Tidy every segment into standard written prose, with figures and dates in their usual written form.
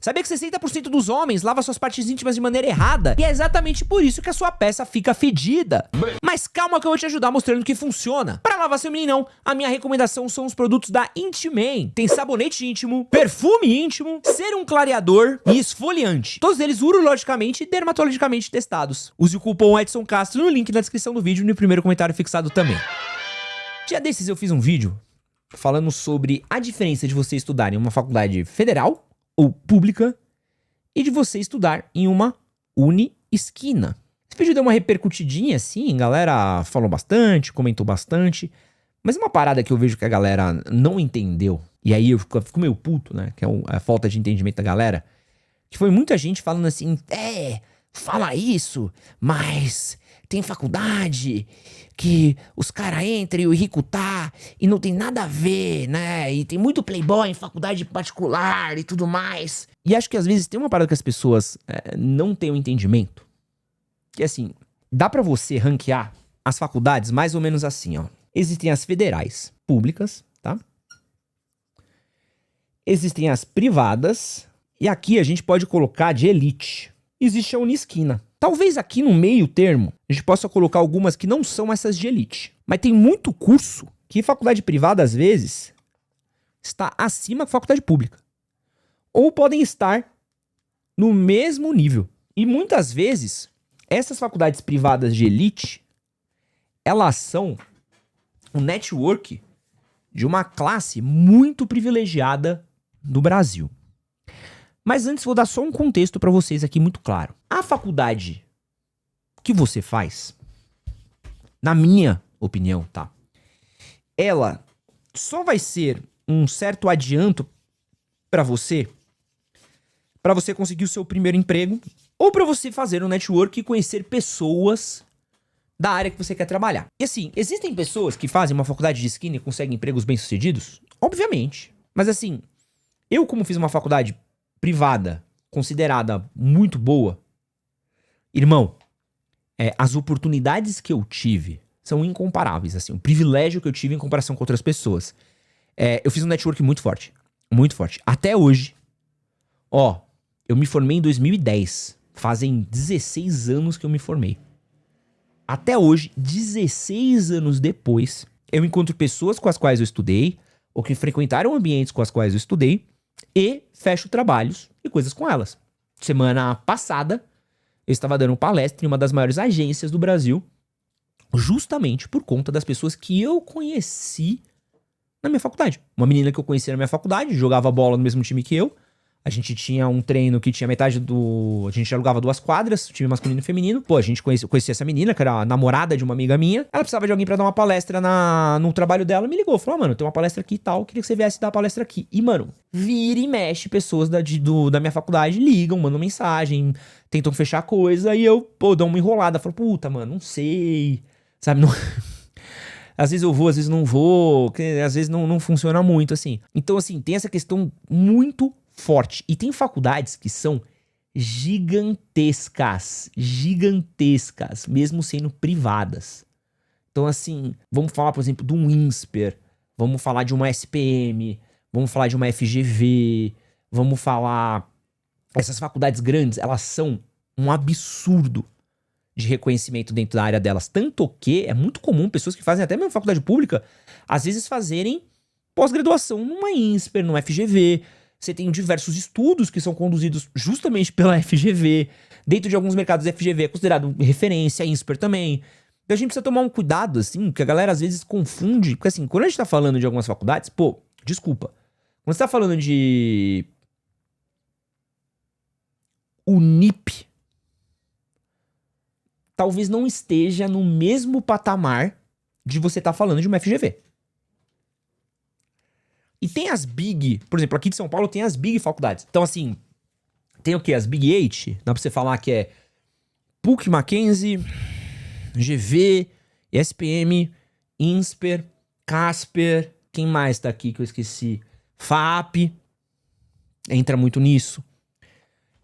Sabia que 60% dos homens lava suas partes íntimas de maneira errada? E é exatamente por isso que a sua peça fica fedida. Mas calma que eu vou te ajudar mostrando que funciona. Para lavar seu meninão, a minha recomendação são os produtos da Intiman. Tem sabonete íntimo, perfume íntimo, serum clareador e esfoliante. Todos eles urologicamente e dermatologicamente testados. Use o cupom Edson Castro no link na descrição do vídeo e no primeiro comentário fixado também. Dia desses eu fiz um vídeo falando sobre a diferença de você estudar em uma faculdade federal ou pública e de você estudar em uma uni-esquina. Esse vídeo deu uma repercutidinha assim, a galera falou bastante, comentou bastante, mas uma parada que eu vejo que a galera não entendeu, e aí eu fico meio puto, né, que é a falta de entendimento da galera, que foi muita gente falando assim, fala isso, mas tem faculdade que os caras entram e o rico tá e não tem nada a ver, né? E tem muito playboy em faculdade particular e tudo mais. E acho que às vezes tem uma parada que as pessoas não têm um entendimento. Que assim, dá pra você ranquear as faculdades mais ou menos assim, ó. Existem as federais, públicas, tá? Existem as privadas. E aqui a gente pode colocar de elite. Existe a Unisquina. Talvez aqui no meio termo a gente possa colocar algumas que não são essas de elite. Mas tem muito curso que faculdade privada às vezes está acima da faculdade pública. Ou podem estar no mesmo nível. E muitas vezes essas faculdades privadas de elite, elas são um network de uma classe muito privilegiada do Brasil. Mas antes vou dar só um contexto para vocês aqui muito claro. A faculdade que você faz, na minha opinião, tá? Ela só vai ser um certo adianto para você conseguir o seu primeiro emprego ou para você fazer um network e conhecer pessoas da área que você quer trabalhar. E assim, existem pessoas que fazem uma faculdade de esquina e conseguem empregos bem-sucedidos? Obviamente. Mas assim, eu como fiz uma faculdade privada, considerada muito boa, irmão, as oportunidades que eu tive são incomparáveis, assim, o privilégio que eu tive em comparação com outras pessoas. Eu fiz um network muito forte, muito forte. Até hoje, eu me formei em 2010, fazem 16 anos que eu me formei. Até hoje, 16 anos depois, eu encontro pessoas com as quais eu estudei, ou que frequentaram ambientes com as quais eu estudei, e fecho trabalhos e coisas com elas. Semana passada, eu estava dando palestra em uma das maiores agências do Brasil, justamente por conta das pessoas que eu conheci na minha faculdade. Uma menina que eu conheci na minha faculdade, jogava bola no mesmo time que eu. A gente tinha um treino que tinha metade do... A gente alugava 2 quadras, time masculino e feminino. Pô, a gente conhecia essa menina, que era a namorada de uma amiga minha. Ela precisava de alguém pra dar uma palestra no trabalho dela. Me ligou, falou, mano, tem uma palestra aqui e tal, queria que você viesse dar a palestra aqui. E, mano, vira e mexe, pessoas da minha faculdade ligam, mandam mensagem, tentam fechar coisa. E eu, dou uma enrolada. Falo, puta, mano, não sei. Sabe, não... Às vezes eu vou, às vezes não vou. Às vezes não funciona muito, assim. Então, assim, tem essa questão muito forte. E tem faculdades que são gigantescas, mesmo sendo privadas. Então, assim, vamos falar, por exemplo, de um INSPER, vamos falar de uma SPM, vamos falar de uma FGV, vamos falar... Essas faculdades grandes, elas são um absurdo de reconhecimento dentro da área delas. Tanto que é muito comum pessoas que fazem até mesmo faculdade pública, às vezes fazerem pós-graduação numa INSPER, numa FGV. Você tem diversos estudos que são conduzidos justamente pela FGV. Dentro de alguns mercados, a FGV é considerado referência, a INSPER também. Então a gente precisa tomar um cuidado, assim, que a galera às vezes confunde. Porque assim, quando a gente tá falando de algumas faculdades, desculpa. Quando você tá falando de Unip, talvez não esteja no mesmo patamar de você tá falando de uma FGV. E tem as big, por exemplo, aqui de São Paulo tem as big faculdades. Então, assim, tem o quê? As big 8, dá pra você falar que é PUC, Mackenzie, GV, SPM, INSPER, Casper, quem mais tá aqui que eu esqueci? FAP, entra muito nisso.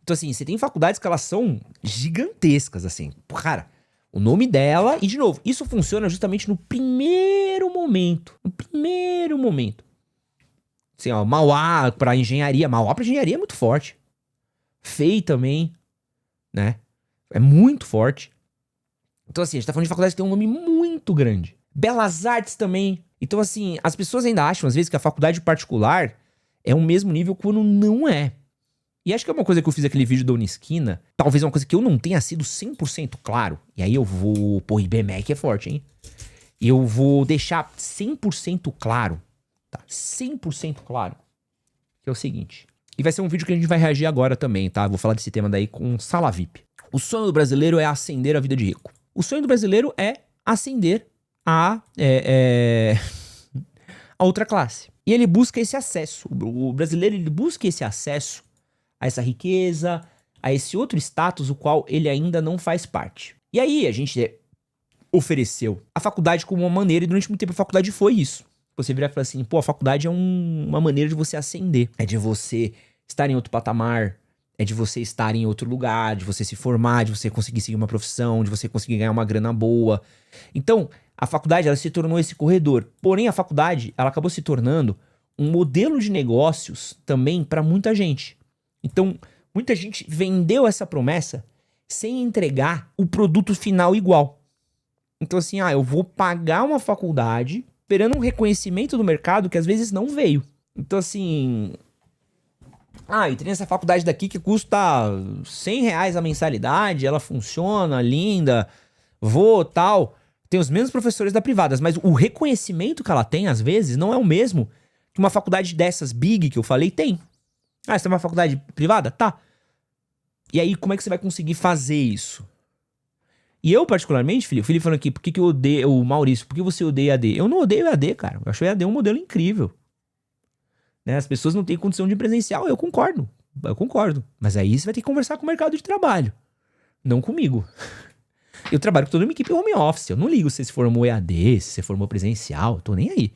Então, assim, você tem faculdades que elas são gigantescas, assim. Cara, o nome dela, e de novo, isso funciona justamente no primeiro momento. No primeiro momento. Assim, ó, Mauá pra engenharia. Mauá pra engenharia é muito forte. FEI também, né? É muito forte. Então, assim, a gente tá falando de faculdade que tem um nome muito grande. Belas Artes também. Então, assim, as pessoas ainda acham, às vezes, que a faculdade particular é o mesmo nível quando não é. E acho que é uma coisa que eu fiz aquele vídeo da Unisquina, talvez uma coisa que eu não tenha sido 100% claro. E aí eu vou... Pô, IBMEC é forte, hein? Eu vou deixar 100% claro, tá? 100% claro. Que é o seguinte. E vai ser um vídeo que a gente vai reagir agora também, tá? Vou falar desse tema daí com Sala VIP. O sonho do brasileiro é ascender a vida de rico. O sonho do brasileiro é ascender a outra classe. E ele busca esse acesso. O brasileiro, ele busca esse acesso a essa riqueza, a esse outro status, o qual ele ainda não faz parte. E aí, a gente ofereceu a faculdade como uma maneira, e durante muito tempo a faculdade foi isso. Você virar e falar assim, pô, a faculdade é uma maneira de você ascender. É de você estar em outro patamar, é de você estar em outro lugar, de você se formar, de você conseguir seguir uma profissão, de você conseguir ganhar uma grana boa. Então, a faculdade, ela se tornou esse corredor. Porém, a faculdade, ela acabou se tornando um modelo de negócios também para muita gente. Então, muita gente vendeu essa promessa sem entregar o produto final igual. Então, assim, eu vou pagar uma faculdade esperando um reconhecimento do mercado que às vezes não veio. Então, assim... eu tenho essa faculdade daqui que custa R$100 a mensalidade, ela funciona, linda, vou, tal. Tem os mesmos professores da privadas, mas o reconhecimento que ela tem, às vezes, não é o mesmo que uma faculdade dessas big que eu falei tem. Você tem uma faculdade privada? Tá. E aí, como é que você vai conseguir fazer isso? E eu, particularmente, o Felipe falando aqui, por que eu odeio, o Maurício, por que você odeia EAD? Eu não odeio EAD, cara. Eu acho o EAD um modelo incrível. Né? As pessoas não têm condição de presencial, eu concordo. Mas aí você vai ter que conversar com o mercado de trabalho. Não comigo. Eu trabalho com toda uma equipe home office. Eu não ligo se você formou EAD, se você formou presencial, eu tô nem aí.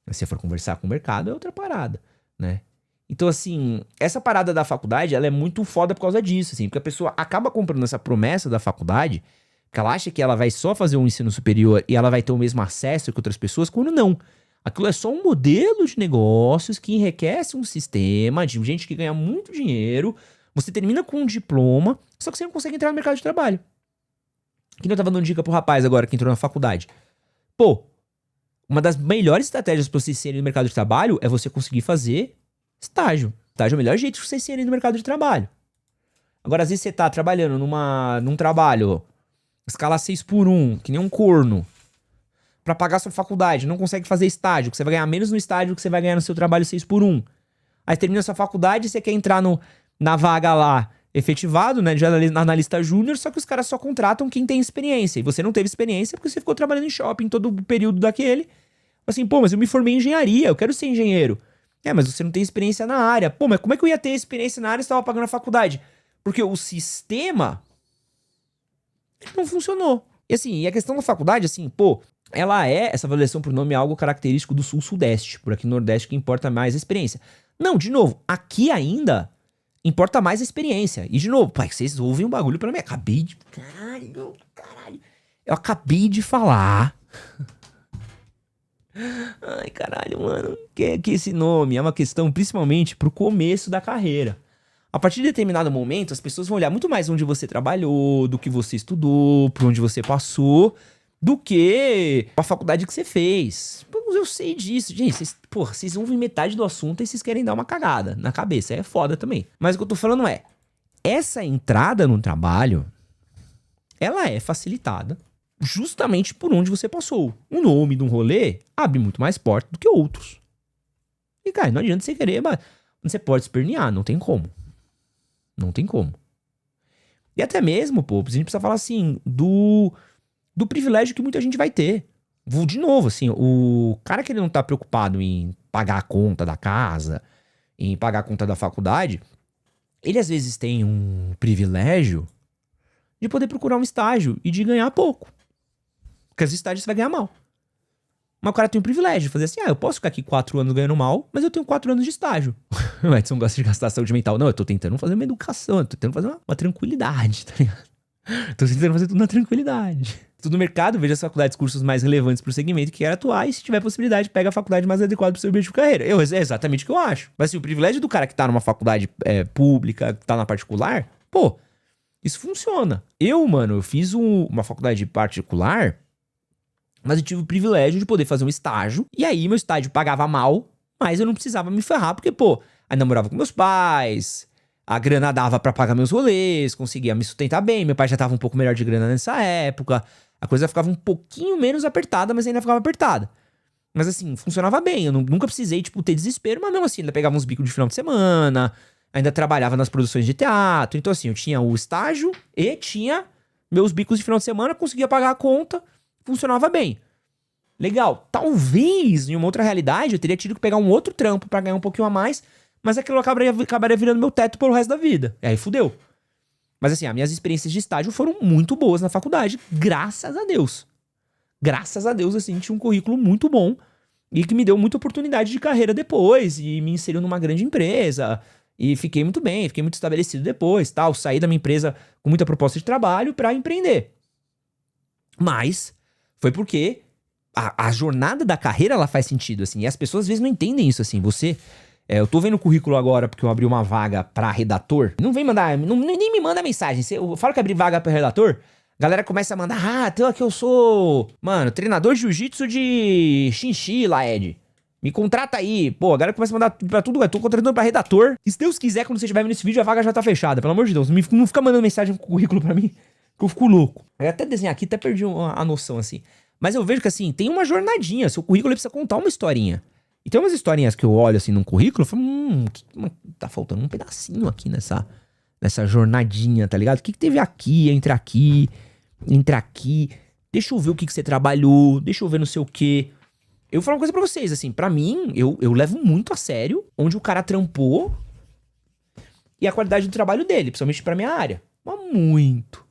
Mas se você for conversar com o mercado, é outra parada, né? Então, assim, essa parada da faculdade, ela é muito foda por causa disso, assim. Porque a pessoa acaba comprando essa promessa da faculdade, que ela acha que ela vai só fazer um ensino superior e ela vai ter o mesmo acesso que outras pessoas, quando não. Aquilo é só um modelo de negócios que enriquece um sistema de gente que ganha muito dinheiro. Você termina com um diploma, só que você não consegue entrar no mercado de trabalho. Que eu tava dando dica pro rapaz agora que entrou na faculdade. Pô, uma das melhores estratégias pra você ser no mercado de trabalho é você conseguir fazer estágio. Estágio é o melhor jeito de você ser no mercado de trabalho. Agora, às vezes você tá trabalhando num trabalho, escala 6x1, que nem um corno, pra pagar sua faculdade, não consegue fazer estágio, que você vai ganhar menos no estágio que você vai ganhar no seu trabalho 6x1. Aí termina a sua faculdade e você quer entrar na vaga lá, efetivado, né, de analista júnior, só que os caras só contratam quem tem experiência. E você não teve experiência porque você ficou trabalhando em shopping todo o período daquele. Assim, pô, mas eu me formei em engenharia, eu quero ser engenheiro. Mas você não tem experiência na área. Pô, mas como é que eu ia ter experiência na área se eu estava pagando a faculdade? Porque o sistema não funcionou. E assim, e a questão da faculdade, assim, pô, essa avaliação por nome é algo característico do Sul-Sudeste. Por aqui no Nordeste que importa mais a experiência. Não, de novo, aqui ainda importa mais a experiência. E de novo, pai, vocês ouvem um bagulho pra mim. Caralho. Eu acabei de falar. Ai, caralho, mano. Que esse nome é uma questão principalmente pro começo da carreira. A partir de determinado momento, as pessoas vão olhar muito mais onde você trabalhou, do que você estudou, por onde você passou, do que a faculdade que você fez. Pô, eu sei disso. Gente, vocês ouvem metade do assunto e vocês querem dar uma cagada na cabeça. É foda também. Mas o que eu tô falando é, essa entrada no trabalho, ela é facilitada justamente por onde você passou. O nome de um rolê abre muito mais porta do que outros. E, cara, não adianta você querer, mas você pode espernear, não tem como. Não tem como. E até mesmo, pô, a gente precisa falar assim, do privilégio que muita gente vai ter. Vou de novo, assim, o cara que ele não tá preocupado em pagar a conta da casa, em pagar a conta da faculdade, ele às vezes tem um privilégio de poder procurar um estágio e de ganhar pouco. Porque às vezes estágio você vai ganhar mal. Mas o cara tem um privilégio de fazer assim, eu posso ficar aqui 4 anos ganhando mal, mas eu tenho 4 anos de estágio. O Edson gosta de gastar saúde mental. Não, eu tô tentando fazer uma educação, eu tô tentando fazer uma tranquilidade, tá ligado? Tô tentando fazer tudo na tranquilidade. Estuda o mercado, veja as faculdades, cursos mais relevantes para o segmento que quer atuar e se tiver possibilidade, pega a faculdade mais adequada para o seu objetivo de carreira. É exatamente o que eu acho. Mas assim, o privilégio do cara que tá numa faculdade pública, que tá na particular, pô, isso funciona. Mano, eu fiz uma faculdade particular, mas eu tive o privilégio de poder fazer um estágio. E aí, meu estágio pagava mal, mas eu não precisava me ferrar, porque, pô, ainda morava com meus pais, a grana dava pra pagar meus rolês, conseguia me sustentar bem. Meu pai já tava um pouco melhor de grana nessa época. A coisa ficava um pouquinho menos apertada, mas ainda ficava apertada. Mas assim, funcionava bem. Eu nunca precisei, tipo, ter desespero, mas mesmo assim, ainda pegava uns bicos de final de semana, ainda trabalhava nas produções de teatro. Então, assim, eu tinha o estágio e tinha meus bicos de final de semana, conseguia pagar a conta, funcionava bem. Legal. Talvez, em uma outra realidade, eu teria tido que pegar um outro trampo pra ganhar um pouquinho a mais, mas aquilo acabaria virando meu teto pelo resto da vida. E aí fudeu. Mas assim, as minhas experiências de estágio foram muito boas na faculdade, graças a Deus. Graças a Deus, assim, tinha um currículo muito bom e que me deu muita oportunidade de carreira depois e me inseriu numa grande empresa e fiquei muito bem, fiquei muito estabelecido depois, tal. Saí da minha empresa com muita proposta de trabalho pra empreender. Mas foi porque a jornada da carreira, ela faz sentido, assim, e as pessoas às vezes não entendem isso, assim, eu tô vendo o currículo agora porque eu abri uma vaga pra redator. Não vem mandar, nem me manda mensagem. Eu falo que abri vaga pra redator, a galera começa a mandar, então aqui eu sou, mano, treinador de jiu-jitsu de chinchila, Ed. Me contrata aí. Pô, a galera começa a mandar pra tudo, eu tô contratando pra redator. E se Deus quiser, quando você estiver vendo esse vídeo, a vaga já tá fechada, pelo amor de Deus. Não fica mandando mensagem com o currículo pra mim, que eu fico louco. Eu até desenhar aqui, até perdi a noção, assim. Mas eu vejo que, assim, tem uma jornadinha. Seu currículo precisa contar uma historinha. E tem umas historinhas que eu olho assim num currículo e falo, tá faltando um pedacinho aqui nessa jornadinha, tá ligado? O que teve aqui, entre aqui, deixa eu ver o que você trabalhou, deixa eu ver não sei o quê. Eu vou falar uma coisa pra vocês, assim, pra mim, eu levo muito a sério onde o cara trampou e a qualidade do trabalho dele, principalmente pra minha área. Mas muito.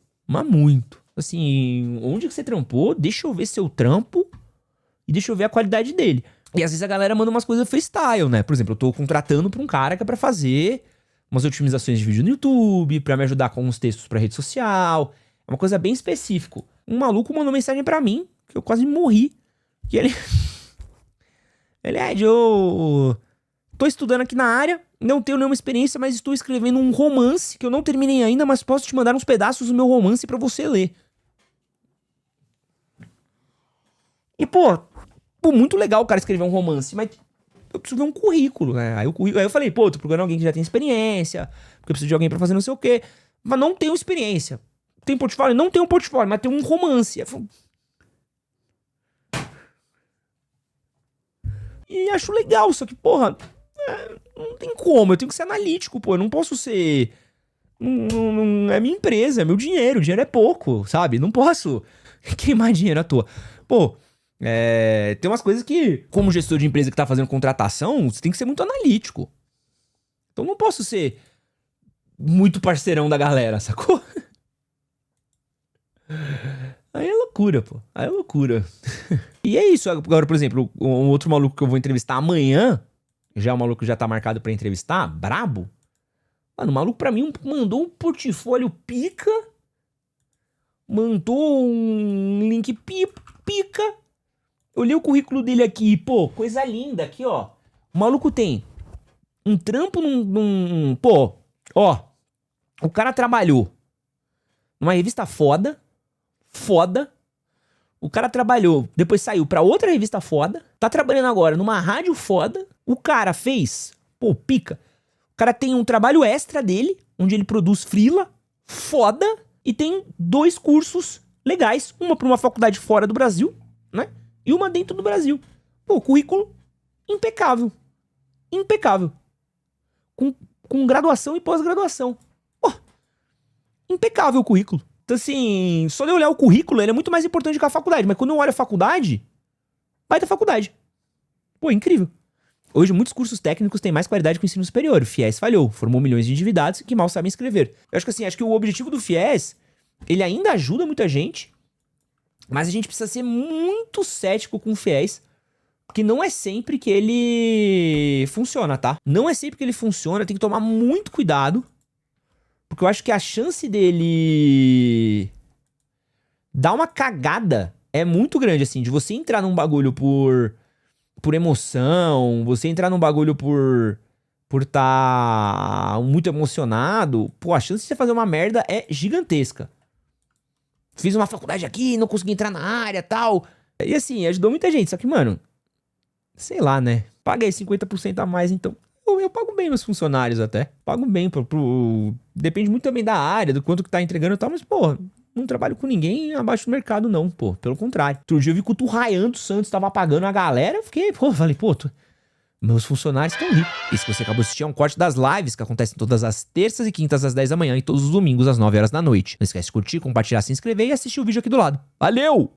Assim, onde que você trampou, deixa eu ver seu trampo e deixa eu ver a qualidade dele. E às vezes a galera manda umas coisas freestyle, né? Por exemplo, eu tô contratando pra um cara que é pra fazer umas otimizações de vídeo no YouTube, pra me ajudar com uns textos pra rede social. É uma coisa bem específica. Um maluco mandou mensagem pra mim, que eu quase morri. Que ele... eu tô estudando aqui na área, não tenho nenhuma experiência, mas estou escrevendo um romance que eu não terminei ainda, mas posso te mandar uns pedaços do meu romance pra você ler. E, pô, muito legal o cara escrever um romance, mas eu preciso ver um currículo, né? Aí eu falei, pô, tô procurando alguém que já tem experiência, porque eu preciso de alguém pra fazer não sei o quê. Mas não tenho experiência. Tem portfólio? Não tenho portfólio, mas tem um romance. E acho legal, só que, porra, não tem como. Eu tenho que ser analítico, pô. Eu não posso ser... é minha empresa, é meu dinheiro. O dinheiro é pouco, sabe? Não posso queimar dinheiro à toa. Pô... tem umas coisas que, como gestor de empresa que tá fazendo contratação, você tem que ser muito analítico. Então não posso ser muito parceirão da galera, sacou? Aí é loucura, pô. Aí é loucura. E é isso. Agora, por exemplo, um outro maluco que eu vou entrevistar amanhã, já é um maluco que já tá marcado pra entrevistar, brabo. Mano, o maluco pra mim mandou um portfólio pica, mandou um link pica. Eu li o currículo dele aqui, pô, coisa linda aqui, ó. O maluco tem um trampo pô, ó. O cara trabalhou numa revista foda. O cara trabalhou, depois saiu pra outra revista foda. Tá trabalhando agora numa rádio foda. O cara fez, pô, pica. O cara tem um trabalho extra dele, onde ele produz freela, foda. E tem 2 cursos legais. Uma pra uma faculdade fora do Brasil, né? E uma dentro do Brasil. Pô, currículo impecável. Com graduação e pós-graduação. Pô, impecável o currículo. Então, assim, só de eu olhar o currículo, ele é muito mais importante que a faculdade. Mas quando eu olho a faculdade, vai da faculdade. Pô, incrível. Hoje, muitos cursos técnicos têm mais qualidade que o ensino superior. O FIES falhou. Formou milhões de endividados que mal sabem escrever. Eu acho que o objetivo do FIES, ele ainda ajuda muita gente, mas a gente precisa ser muito cético com o FIES, porque não é sempre que ele funciona, tá? Não é sempre que ele funciona, tem que tomar muito cuidado, porque eu acho que a chance dele dá uma cagada. É muito grande, assim, de você entrar num bagulho por emoção, você entrar num bagulho por tá muito emocionado, pô, a chance de você fazer uma merda é gigantesca. Fiz uma faculdade aqui, não consegui entrar na área, tal. E assim, ajudou muita gente, só que, mano, sei lá, né? Paguei 50% a mais, então. Eu pago bem meus funcionários até. Pago bem depende muito também da área, do quanto que tá entregando e tal, mas, pô, não trabalho com ninguém abaixo do mercado, não, pô. Pelo contrário. Outro dia eu vi que o Turraian dos Santos tava pagando a galera, eu fiquei, pô, falei, pô, meus funcionários estão ricos. E se você acabou de assistir, é um corte das lives que acontecem todas as terças e quintas às 10 da manhã e todos os domingos às 9 horas da noite. Não esquece de curtir, compartilhar, se inscrever e assistir o vídeo aqui do lado. Valeu!